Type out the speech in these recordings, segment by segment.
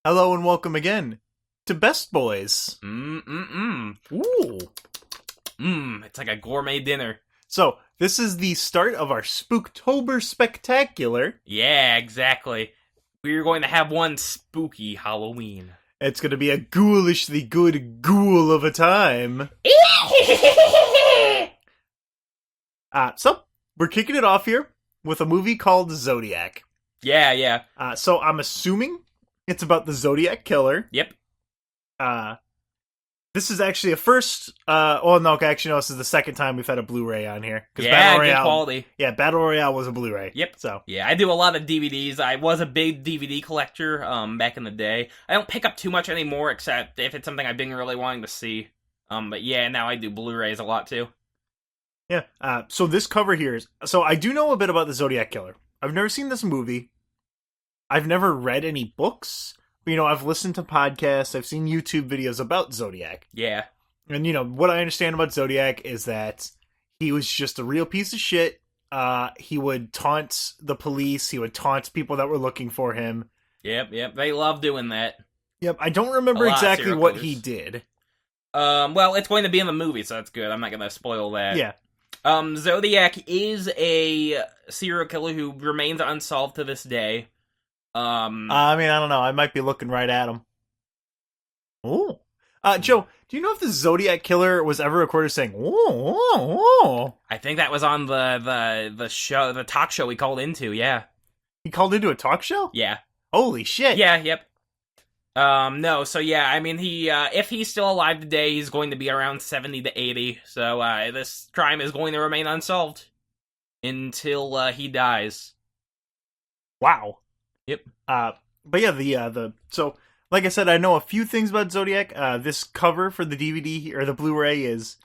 Hello and welcome again to Best Boys. Ooh. It's like a gourmet dinner. So, this is the start of our Spooktober Spectacular. Yeah, exactly. We're going to have one spooky Halloween. It's going to be a ghoulishly good ghoul of a time. So, we're kicking it off here with a movie called Zodiac. Yeah. So, I'm assuming it's about the Zodiac Killer. Yep. This is actually a first. Actually, no, this is the second time we've had a Blu-ray on here. Yeah, Battle good Royale, quality. Yeah, Battle Royale was a Blu-ray. Yep. So Yeah, I do a lot of DVDs. I was a big DVD collector back in the day. I don't pick up too much anymore, except if it's something I've been really wanting to see. But yeah, now I do Blu-rays a lot too. yeah. So this cover here is. So I do know a bit about the Zodiac Killer. I've never seen this movie. I've never read any books. But, I've listened to podcasts. I've seen YouTube videos about Zodiac. Yeah. And, what I understand about Zodiac is that he was just a real piece of shit. He would taunt the police. He would taunt people that were looking for him. Yep. They love doing that. Yep, I don't remember exactly what he did. Well, it's going to be in the movie, so that's good. I'm not going to spoil that. Yeah. Zodiac is a serial killer who remains unsolved to this day. I don't know. I might be looking right at him. Oh. Joe, do you know if the Zodiac Killer was ever recorded saying, oh? I think that was on the show, the talk show we called into, yeah. He called into a talk show? Yeah. Holy shit. Yeah, yep. No, so yeah, I mean, if he's still alive today, he's going to be around 70 to 80, so, this crime is going to remain unsolved until, he dies. Wow. Yep. But yeah, so, like I said, I know a few things about Zodiac. This cover for the DVD, or the Blu-ray, is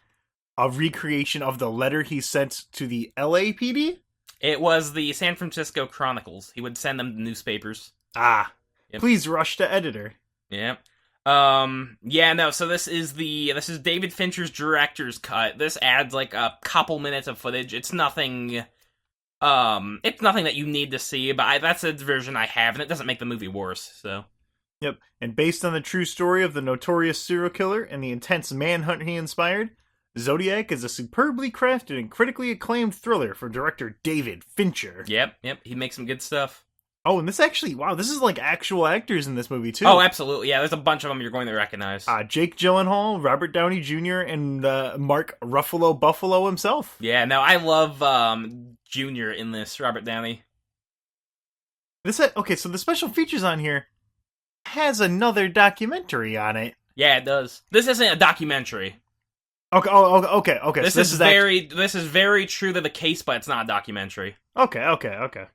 a recreation of the letter he sent to the LAPD? It was the San Francisco Chronicles. He would send them to newspapers. Yep. Please rush to editor. Yep. So this is David Fincher's director's cut. This adds like a couple minutes of footage. It's nothing that you need to see, but that's the version I have, and it doesn't make the movie worse, so. Yep, and based on the true story of the notorious serial killer and the intense manhunt he inspired, Zodiac is a superbly crafted and critically acclaimed thriller for director David Fincher. Yep, he makes some good stuff. Oh, and this is like actual actors in this movie, too. Oh, absolutely, yeah, there's a bunch of them you're going to recognize. Jake Gyllenhaal, Robert Downey Jr., and Mark Ruffalo Buffalo himself. Yeah, no, I love Jr. in this, Robert Downey. So the special features on here has another documentary on it. Yeah, it does. This isn't a documentary. Okay. This is very true to the case, but it's not a documentary. Okay.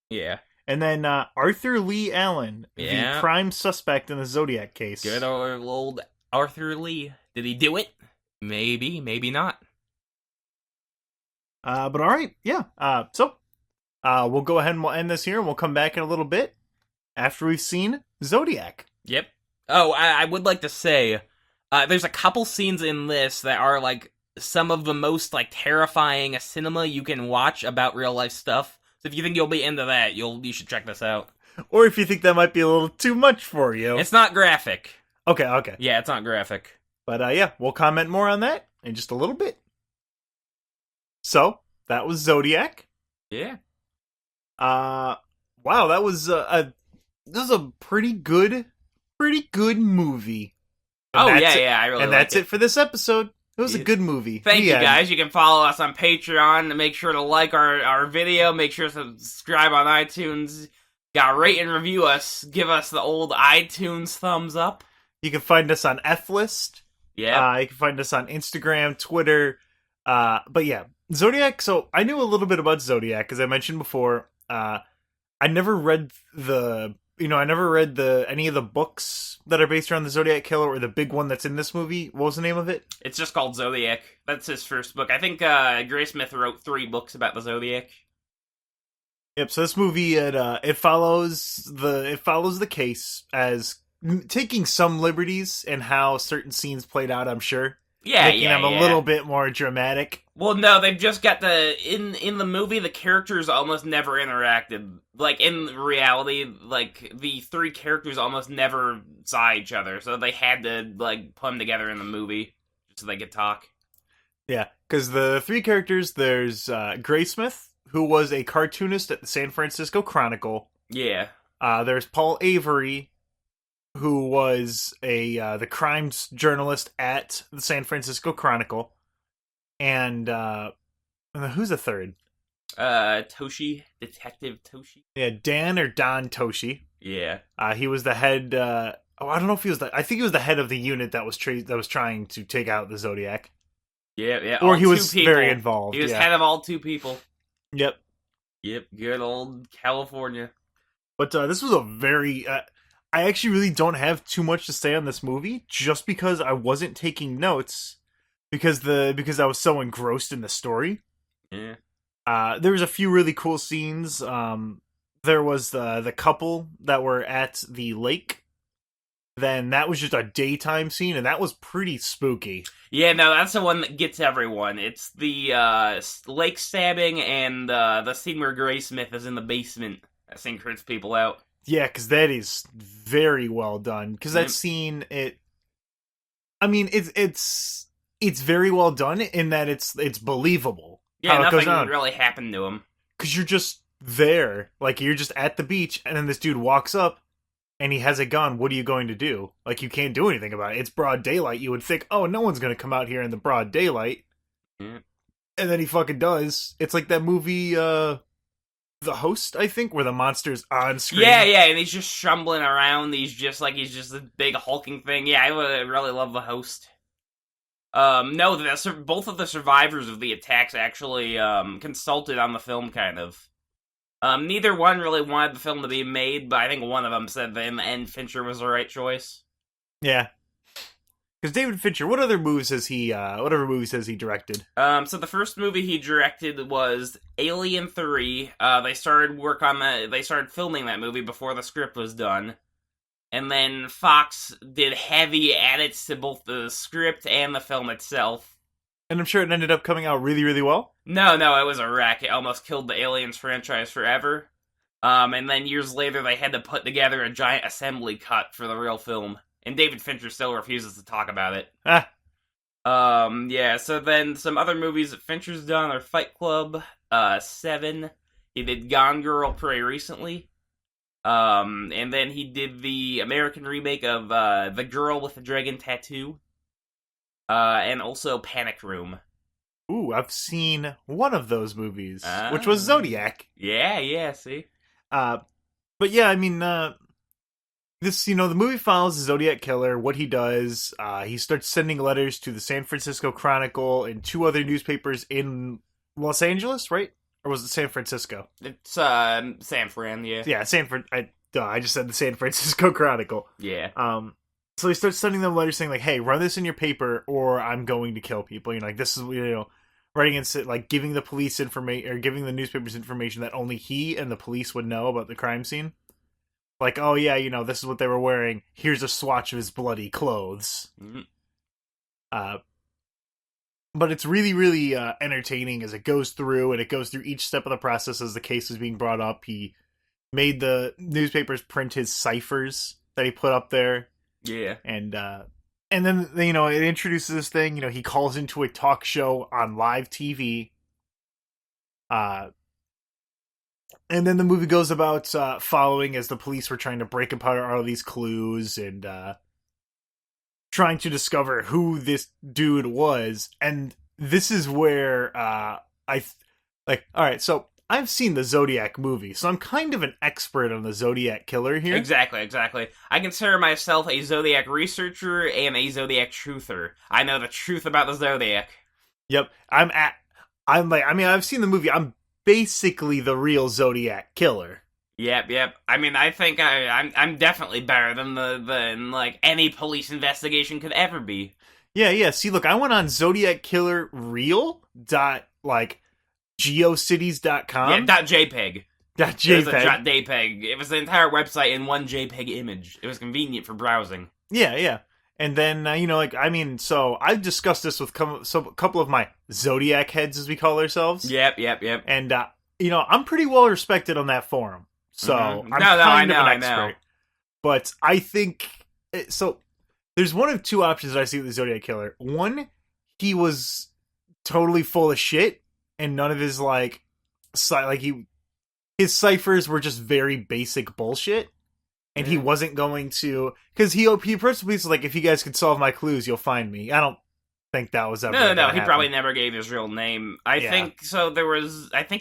Yeah. And then Arthur Lee Allen, the prime suspect in the Zodiac case. Good old Arthur Lee. Did he do it? Maybe, maybe not. But all right, yeah. We'll go ahead and we'll end this here, and we'll come back in a little bit after we've seen Zodiac. Yep. Oh, I would like to say, there's a couple scenes in this that are like some of the most like terrifying cinema you can watch about real life stuff. So if you think you'll be into that, you should check this out. Or if you think that might be a little too much for you. It's not graphic. Okay. Yeah, it's not graphic. But we'll comment more on that in just a little bit. So, that was Zodiac. Yeah. Wow, that was a pretty good movie. And I really and that's it for this episode. It was a good movie. Thank you, guys. You can follow us on Patreon. Make sure to like our video. Make sure to subscribe on iTunes. Rate and review us. Give us the old iTunes thumbs up. You can find us on F-List. Yeah. You can find us on Instagram, Twitter. But yeah, Zodiac. So I knew a little bit about Zodiac, as I mentioned before. I never read any of the books that are based around the Zodiac Killer, or the big one that's in this movie. What was the name of it? It's just called Zodiac. That's his first book. I think Graysmith wrote 3 books about the Zodiac. Yep. So this movie it follows the case as taking some liberties in how certain scenes played out, I'm sure. making them a little bit more dramatic. Well, no, they've just got in the movie, the characters almost never interacted. Like, in reality, like, the three characters almost never saw each other, so they had to, like, put them together in the movie so they could talk. Yeah, because the three characters, there's Graysmith, who was a cartoonist at the San Francisco Chronicle. Yeah. There's Paul Avery, who was the crimes journalist at the San Francisco Chronicle. And who's the third? Toshi, Detective Toshi. Yeah, Dan or Don Toshi. Yeah. He was the head. I don't know if he was I think he was the head of the unit that was trying to take out the Zodiac. Yeah. Or he was very involved. He was head of all two people. Yep. Good old California. But this was a very. I actually really don't have too much to say on this movie, just because I wasn't taking notes, because I was so engrossed in the story. Yeah. There was a few really cool scenes. There was the couple that were at the lake. Then that was just a daytime scene, and that was pretty spooky. Yeah, no, that's the one that gets everyone. It's the lake stabbing and the scene where Graysmith is in the basement. That scene creeps people out. Yeah, because that is very well done. Because that scene, it's very well done in that it's believable. Yeah, nothing really happened to him. Because you're just there, like you're just at the beach, and then this dude walks up, and he has a gun. What are you going to do? Like, you can't do anything about it. It's broad daylight. You would think, oh, no one's going to come out here in the broad daylight. Yeah. And then he fucking does. It's like that movie, The Host, I think, where the monster's on screen. Yeah, and he's just shumbling around. He's just a big hulking thing. Yeah, I really love The Host. No, both of the survivors of the attacks actually consulted on the film, kind of. Neither one really wanted the film to be made, but I think one of them said that in the end Fincher was the right choice. Yeah. Because David Fincher, what other movies has he directed? So the first movie he directed was Alien 3. They started filming that movie before the script was done. And then Fox did heavy edits to both the script and the film itself. And I'm sure it ended up coming out really, really well. No, it was a wreck. It almost killed the Aliens franchise forever. And then years later, they had to put together a giant assembly cut for the real film. And David Fincher still refuses to talk about it. Yeah, so then some other movies that Fincher's done are Fight Club, 7. He did Gone Girl pretty recently. And then he did the American remake of The Girl with the Dragon Tattoo. And also Panic Room. Ooh, I've seen one of those movies, which was Zodiac. Yeah, see? But yeah, I mean, this, the movie follows the Zodiac Killer. What he does, he starts sending letters to the San Francisco Chronicle and 2 other newspapers in Los Angeles, right? Or was it San Francisco? It's, San Fran, yeah. Yeah, I just said the San Francisco Chronicle. Yeah. So he starts sending them letters saying, like, hey, run this in your paper or I'm going to kill people. Like, this is, writing and, like, giving the police information, or giving the newspapers information that only he and the police would know about the crime scene. Like, oh, yeah, this is what they were wearing. Here's a swatch of his bloody clothes. Mm-hmm. But it's really, really entertaining as it goes through, and it goes through each step of the process as the case is being brought up. He made the newspapers print his ciphers that he put up there. Yeah. And then, it introduces this thing, he calls into a talk show on live TV. And then the movie goes about following as the police were trying to break apart all these clues and trying to discover who this dude was. And this is where alright, so I've seen the Zodiac movie, so I'm kind of an expert on the Zodiac Killer here. Exactly. I consider myself a Zodiac researcher and a Zodiac truther. I know the truth about the Zodiac. Yep. I've seen the movie. I'm basically the real Zodiac Killer. Yep. I mean, I think I'm definitely better than like any police investigation could ever be. Yeah. See, look, I went on Zodiac Killer Real geocities.com. Yeah, .jpeg. .jpeg. It was a .jpeg. It was the entire website in one JPEG image. It was convenient for browsing. Yeah. And then, so I've discussed this with a couple of my Zodiac heads, as we call ourselves. Yep. And, I'm pretty well respected on that forum. So I'm I kind know, of an expert. But I think... So there's one of two options that I see with the Zodiac Killer. One, he was totally full of shit, and none of his, his ciphers were just very basic bullshit. And he wasn't going to... Because he approached the police like, if you guys could solve my clues, you'll find me. I don't think that was ever No, he probably never gave his real name. I think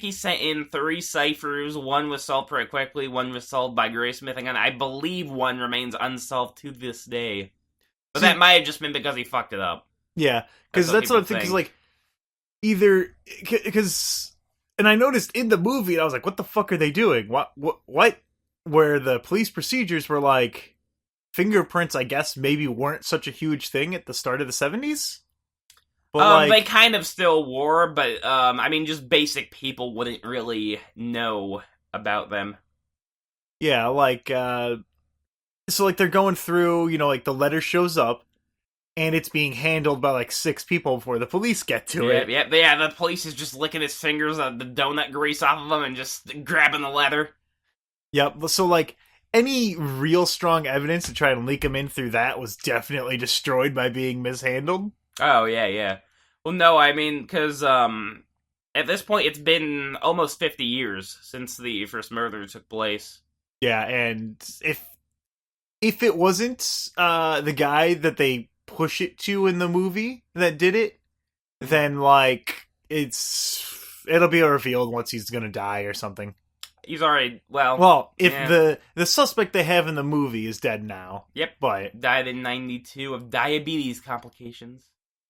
he sent in 3 ciphers. One was solved pretty quickly, one was solved by Graysmith, and I believe one remains unsolved to this day. But that might have just been because he fucked it up. Yeah, because that's what I think, because, either... Because... And I noticed in the movie, and I was like, what the fuck are they doing? What? Where the police procedures were fingerprints, I guess, maybe weren't such a huge thing at the start of the 70s? But they kind of still were, but, just basic people wouldn't really know about them. Yeah, so, they're going through, the letter shows up, and it's being handled by, 6 people before the police get to it. Yeah, the police is just licking his fingers, the donut grease off of them, and just grabbing the letter. Yep, so, any real strong evidence to try and leak him in through that was definitely destroyed by being mishandled. Oh, yeah. Well, no, because, at this point, it's been almost 50 years since the first murder took place. Yeah, and if it wasn't, the guy that they push it to in the movie that did it, then, it'll be revealed once he's gonna die or something. He's already, if the suspect they have in the movie is dead now. Yep. But died in 92 of diabetes complications.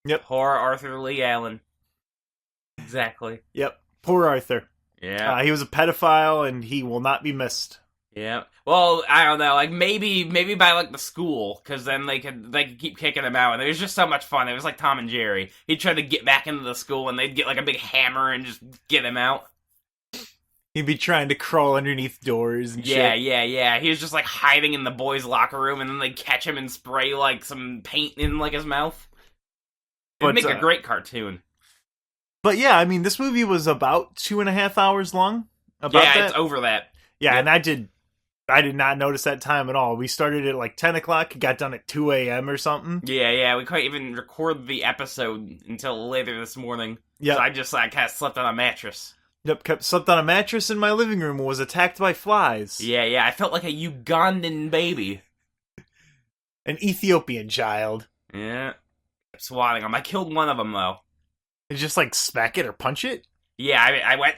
Yep. Poor Arthur Lee Allen. Exactly. Yep. Poor Arthur. Yeah. He was a pedophile, and he will not be missed. Yeah. Well, I don't know. Maybe by the school, because then they could keep kicking him out, and it was just so much fun. It was like Tom and Jerry. He'd try to get back into the school, and they'd get a big hammer and just get him out. He'd be trying to crawl underneath doors and shit. Yeah. He was just hiding in the boys' locker room, and then they'd catch him and spray some paint in his mouth. It'd make a great cartoon. But yeah, this movie was about 2.5 hours long. It's over that. Yeah, yep. And I did not notice that time at all. We started at 10 o'clock, got done at 2 a.m. or something. Yeah, we couldn't even record the episode until later this morning. Yeah, so I just kind of slept on a mattress. Yep, slept on a mattress in my living room, was attacked by flies. Yeah, I felt like a Ugandan baby. An Ethiopian child. Yeah. Swatting them. I killed one of them, though. Did you just, smack it or punch it? Yeah, I went,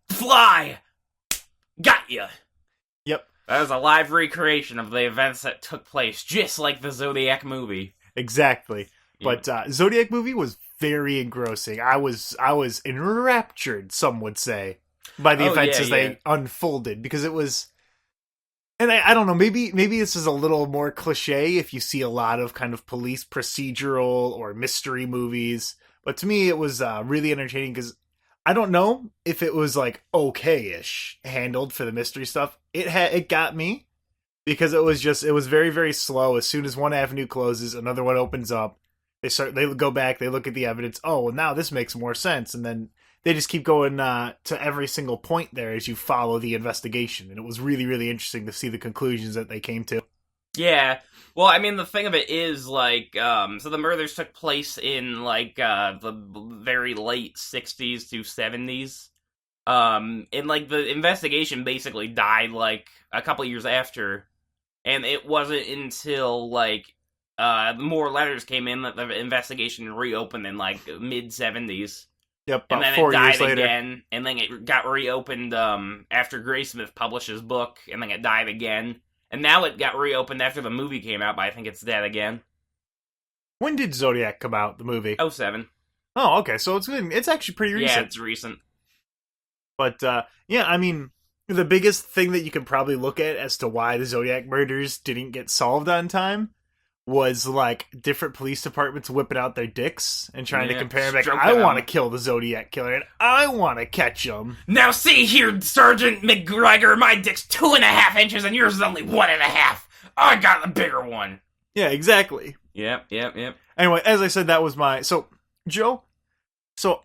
fly! Got ya! Yep. That was a live recreation of the events that took place, just like the Zodiac movie. Exactly. Yeah. But Zodiac movie was very engrossing. I was enraptured, some would say, by the events as they unfolded, because it was... And I don't know, maybe this is a little more cliche if you see a lot of kind of police procedural or mystery movies, but to me it was really entertaining, because I don't know if it was okay-ish handled for the mystery stuff. It got me, because it was very, very slow. As soon as one avenue closes, another one opens up. They go back, they look at the evidence. Oh, well, now this makes more sense. And then they just keep going to every single point there as you follow the investigation. And it was really, really interesting to see the conclusions that they came to. Yeah. Well, the thing of it is, so the murders took place in, the very late 60s to 70s. And, the investigation basically died, a couple years after. And it wasn't until, more letters came in that the investigation reopened in mid-70s. Yep, and then 4 it died years later. again, and then it got reopened after Graysmith published his book, and then it died again. And now it got reopened after the movie came out, but I think it's dead again. When did Zodiac come out, the movie? 2007. Oh, okay, so it's actually pretty recent. Yeah, it's recent. But, the biggest thing that you can probably look at as to why the Zodiac murders didn't get solved on time was, different police departments whipping out their dicks and trying to compare them. I want to kill the Zodiac Killer, and I want to catch him. Now see here, Sergeant McGregor, my dick's 2.5 inches, and yours is only 1.5. I got the bigger one. Yeah, exactly. Yep. Anyway, as I said, that was my... So, Joe,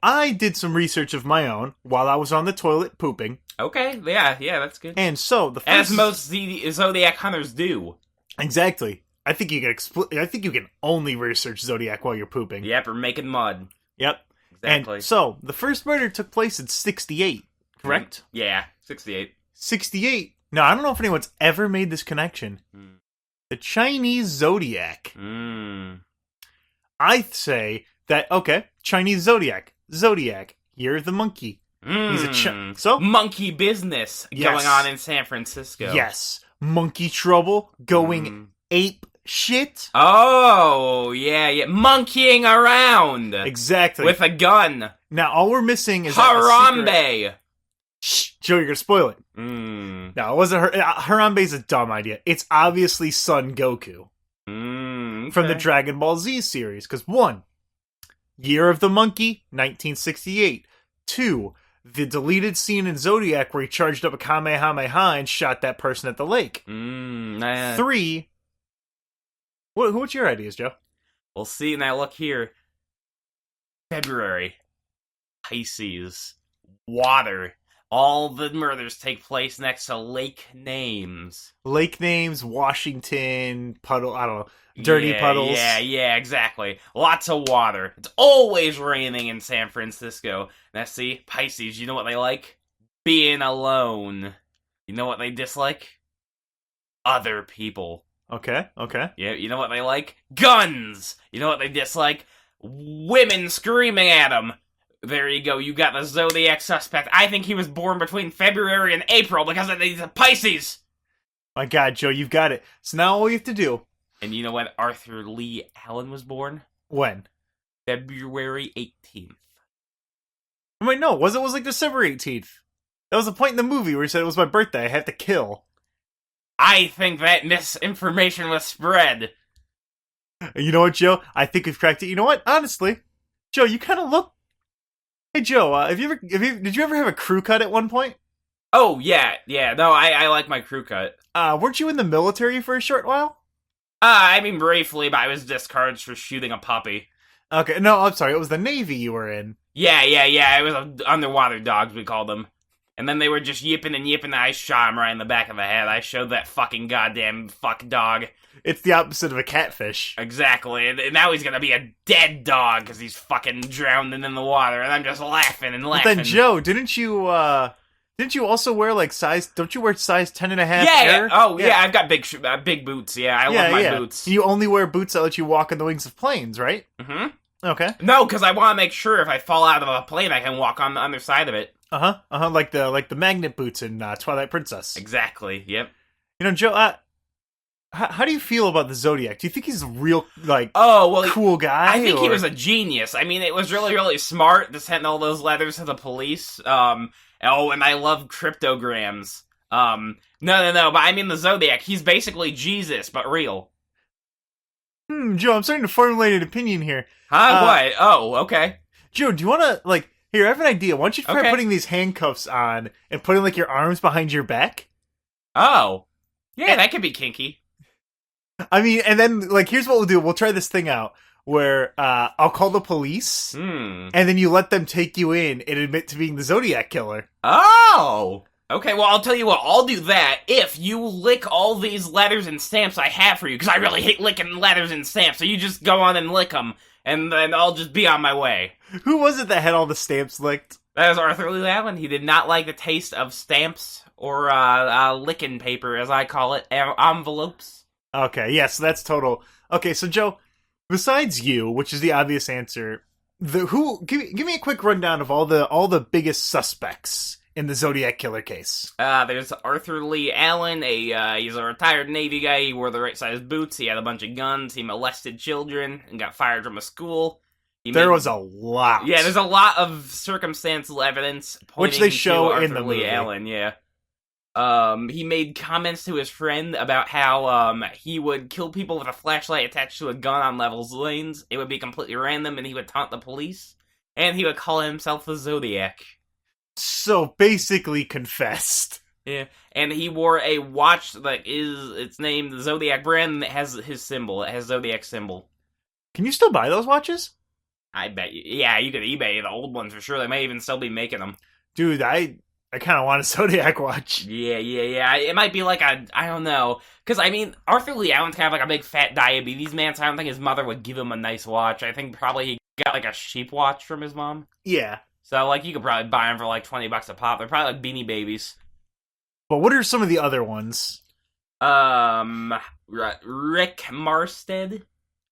I did some research of my own while I was on the toilet pooping. Okay, yeah, that's good. And so, the first... As most Zodiac hunters do. Exactly. I think you can only research Zodiac while you're pooping. Yep, or making mud. Yep. Exactly. And so, the first murder took place in 68, correct? Yeah, 68. 68. Now, I don't know if anyone's ever made this connection. The Chinese Zodiac. I say that, okay, Chinese Zodiac, year of the monkey. He's a monkey business going on in San Francisco. Yes. Monkey trouble going ape shit. Oh, yeah. Monkeying around. Exactly. With a gun. Now, all we're missing is Harambe. Shh, Joe, you're gonna spoil it. No, it wasn't Harambe's a dumb idea. It's obviously Son Goku. Okay. From the Dragon Ball Z series. Because 1, Year of the Monkey, 1968. 2, the deleted scene in Zodiac where he charged up a Kamehameha and shot that person at the lake. 3, what's your ideas, Joe? We'll see. Now look here. February. Pisces. Water. All the murders take place next to lake names. Lake names, Washington, puddle, I don't know. Dirty puddles. Yeah, exactly. Lots of water. It's always raining in San Francisco. Now see, Pisces, you know what they like? Being alone. You know what they dislike? Other people. Okay. Yeah, you know what they like? Guns! You know what they dislike? Women screaming at them. There you go, you got the Zodiac suspect. I think he was born between February and April because he's a Pisces! My god, Joe, you've got it. So now all you have to do... And you know when Arthur Lee Allen was born? When? February 18th. Wait, no, it was like December 18th. That was the point in the movie where he said it was my birthday, I have to kill. I think that misinformation was spread. You know what, Joe? I think we've cracked it. You know what? Honestly, Joe, you kind of look... Hey, Joe, did you ever have a crew cut at one point? Oh, yeah. No, I like my crew cut. Weren't you in the military for a short while? I mean, briefly, but I was discharged for shooting a puppy. Okay, no, I'm sorry, it was the Navy you were in. Yeah, it was underwater dogs, we called them. And then they were just yipping, and I shot him right in the back of the head. I showed that fucking goddamn fuck dog. It's the opposite of a catfish. Exactly, and now he's gonna be a dead dog, because he's fucking drowning in the water, and I'm just laughing and laughing. But then, Joe, didn't you also wear, like, don't you wear size 10.5 Yeah. Oh, yeah, I've got big boots, yeah, I love my boots. You only wear boots that let you walk on the wings of planes, right? Mm-hmm. Okay. No, because I want to make sure if I fall out of a plane, I can walk on the other side of it. Like the magnet boots in Twilight Princess. Exactly, yep. You know, Joe, how do you feel about the Zodiac? Do you think he's a real, cool guy? I think he was a genius. I mean, it was really, really smart to send all those letters to the police. And I love cryptograms. No, but I mean the Zodiac. He's basically Jesus, but real. Joe, I'm starting to formulate an opinion here. What? Oh, okay. Joe, do you want to, here, I have an idea. Why don't you try putting these handcuffs on and putting, your arms behind your back? Oh. Yeah, that could be kinky. I mean, and then, here's what we'll do. We'll try this thing out where I'll call the police, and then you let them take you in and admit to being the Zodiac Killer. Oh! Okay, well, I'll tell you what. I'll do that if you lick all these letters and stamps I have for you, because I really hate licking letters and stamps, so you just go on and lick them, and then I'll just be on my way. Who was it that had all the stamps licked? That was Arthur Lee Allen. He did not like the taste of stamps, or licking paper, as I call it, envelopes. Okay, yes, that's total. Okay, so Joe, besides you, which is the obvious answer, give me a quick rundown of all the biggest suspects in the Zodiac Killer case. There's Arthur Lee Allen. He's a retired Navy guy. He wore the right size boots. He had a bunch of guns. He molested children and got fired from a school. There was a lot. Yeah, there's a lot of circumstantial evidence pointing which they show to Arthur in the Lee movie. Allen. Yeah. He made comments to his friend about how he would kill people with a flashlight attached to a gun on Level's lanes. It would be completely random, and he would taunt the police. And he would call himself the Zodiac. So basically confessed. Yeah, And he wore a watch that it's named the Zodiac brand, and it has his symbol. It has Zodiac symbol. Can you still buy those watches? I bet you. Yeah, you could eBay the old ones for sure. They may even still be making them. Dude, I kind of want a Zodiac watch. Yeah. It might be like I don't know. Because, I mean, Arthur Lee Allen's kind of like a big fat diabetes man, so I don't think his mother would give him a nice watch. I think probably he got like a sheep watch from his mom. Yeah. So, like, you could probably buy them for like $20 a pop. They're probably like Beanie Babies. But what are some of the other ones? Rick Marstead?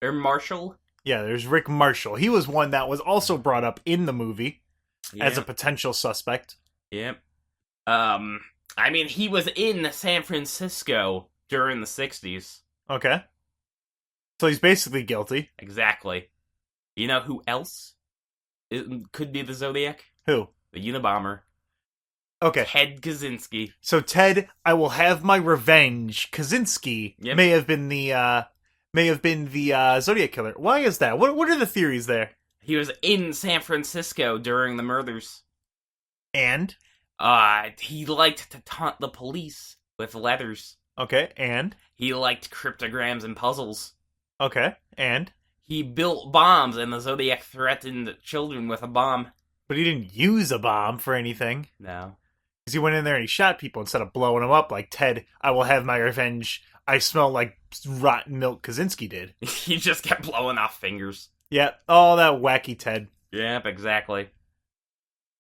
Or Marshall? Yeah, there's Rick Marshall. He was one that was also brought up in the movie as a potential suspect. Yep. I mean, he was in San Francisco during the 60s. Okay. So he's basically guilty. Exactly. You know who else could be the Zodiac? Who? The Unabomber. Okay. Ted Kaczynski. So Ted, I will have my revenge. Kaczynski may have been the Zodiac Killer. Why is that? What are the theories there? He was in San Francisco during the murders. And? He liked to taunt the police with letters. Okay, and? He liked cryptograms and puzzles. Okay, and? He built bombs, and the Zodiac threatened children with a bomb. But he didn't use a bomb for anything. No. Because he went in there and he shot people instead of blowing them up like Ted, I will have my revenge. I smell like rotten milk Kaczynski did. He just kept blowing off fingers. Yeah, all that wacky Ted. Yep, exactly.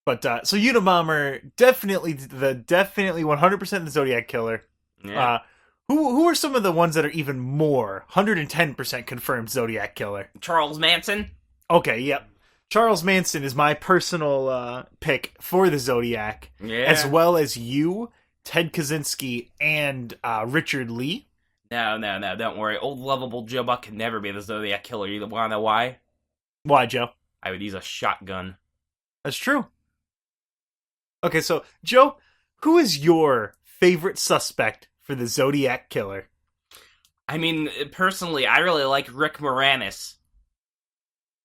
But, so Unabomber, definitely 100% the Zodiac Killer. Yeah. Who are some of the ones that are even more 110% confirmed Zodiac Killer? Charles Manson? Okay, yep. Charles Manson is my personal pick for the Zodiac. Yeah. As well as you, Ted Kaczynski, and Richard Leigh. No, don't worry. Old lovable Joe Buck can never be the Zodiac Killer. You wanna know why? Why, Joe? I would use a shotgun. That's true. Okay, so, Joe, who is your favorite suspect for the Zodiac Killer? I mean, personally, I really like Rick Moranis.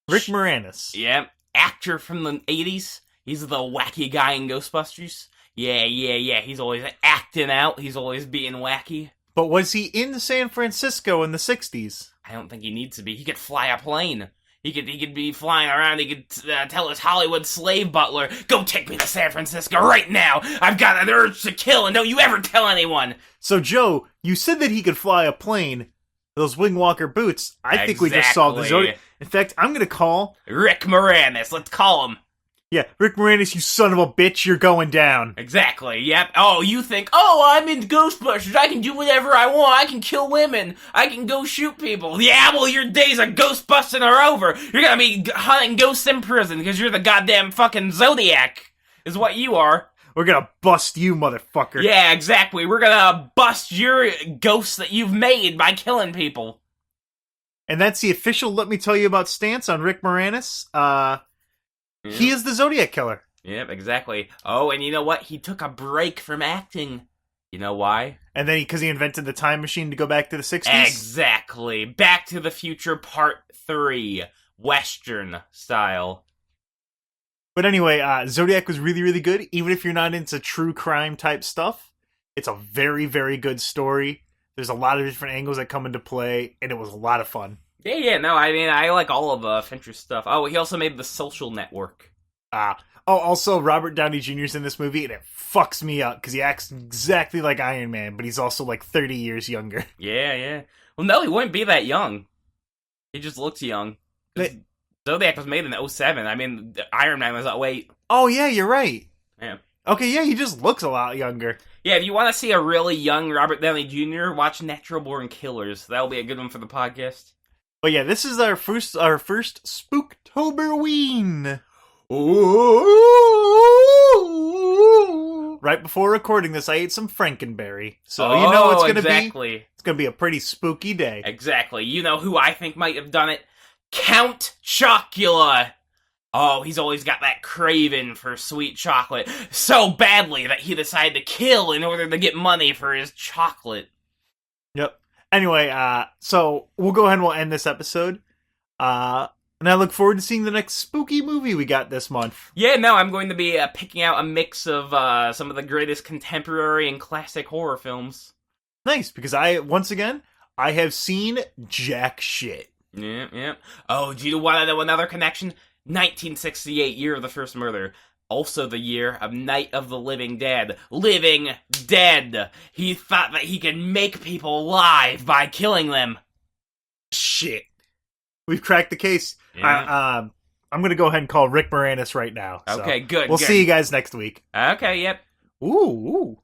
Rick Moranis. Yeah, actor from the 80s. He's the wacky guy in Ghostbusters. Yeah. He's always acting out. He's always being wacky. But was he in San Francisco in the 60s? I don't think he needs to be. He could fly a plane. He could be flying around. He could tell his Hollywood slave butler, "Go take me to San Francisco right now. I've got an urge to kill, and don't you ever tell anyone." So, Joe, you said that he could fly a plane. Those Wingwalker boots. I think we just solved the Zodiac. In fact, I'm going to call Rick Moranis. Let's call him. Yeah, Rick Moranis, you son of a bitch, you're going down. Exactly, yep. Oh, you think, I'm in Ghostbusters, I can do whatever I want, I can kill women, I can go shoot people. Yeah, well, your days of ghostbusting are over. You're gonna be hunting ghosts in prison, because you're the goddamn fucking Zodiac, is what you are. We're gonna bust you, motherfucker. Yeah, exactly, we're gonna bust your ghosts that you've made by killing people. And that's the official Let Me Tell You About stance on Rick Moranis. He is the Zodiac Killer. Yep, exactly. Oh, and you know what? He took a break from acting. You know why? And then because he invented the time machine to go back to the 60s? Exactly. Back to the Future Part 3. Western style. But anyway, Zodiac was really, really good. Even if you're not into true crime type stuff, it's a very, very good story. There's a lot of different angles that come into play, and it was a lot of fun. Yeah, no, I mean, I like all of Fincher's stuff. Oh, he also made The Social Network. Also, Robert Downey Jr.'s in this movie, and it fucks me up, because he acts exactly like Iron Man, but he's also like 30 years younger. Yeah. Well, no, he wouldn't be that young. He just looks young. Zodiac was made in 2007. I mean, Iron Man was 2008. Oh, yeah, you're right. Yeah. Okay, yeah, he just looks a lot younger. Yeah, if you want to see a really young Robert Downey Jr., watch Natural Born Killers. That'll be a good one for the podcast. But yeah, this is our first Spooktoberween. Ooh. Right before recording this, I ate some Frankenberry, so you know it's gonna be. It's gonna be a pretty spooky day. Exactly. You know who I think might have done it? Count Chocula. Oh, he's always got that craving for sweet chocolate so badly that he decided to kill in order to get money for his chocolate. Yep. Anyway, so we'll go ahead and we'll end this episode. And I look forward to seeing the next spooky movie we got this month. Yeah, no, I'm going to be picking out a mix of some of the greatest contemporary and classic horror films. Nice, because I have seen jack shit. Yeah. Oh, do you want to know another connection? 1968, year of the first murder. Also the year of Night of the Living Dead. Living dead! He thought that he could make people alive by killing them. Shit. We've cracked the case. Yeah. I'm going to go ahead and call Rick Moranis right now. Okay, good. We'll see you guys next week. Okay, yep. Ooh.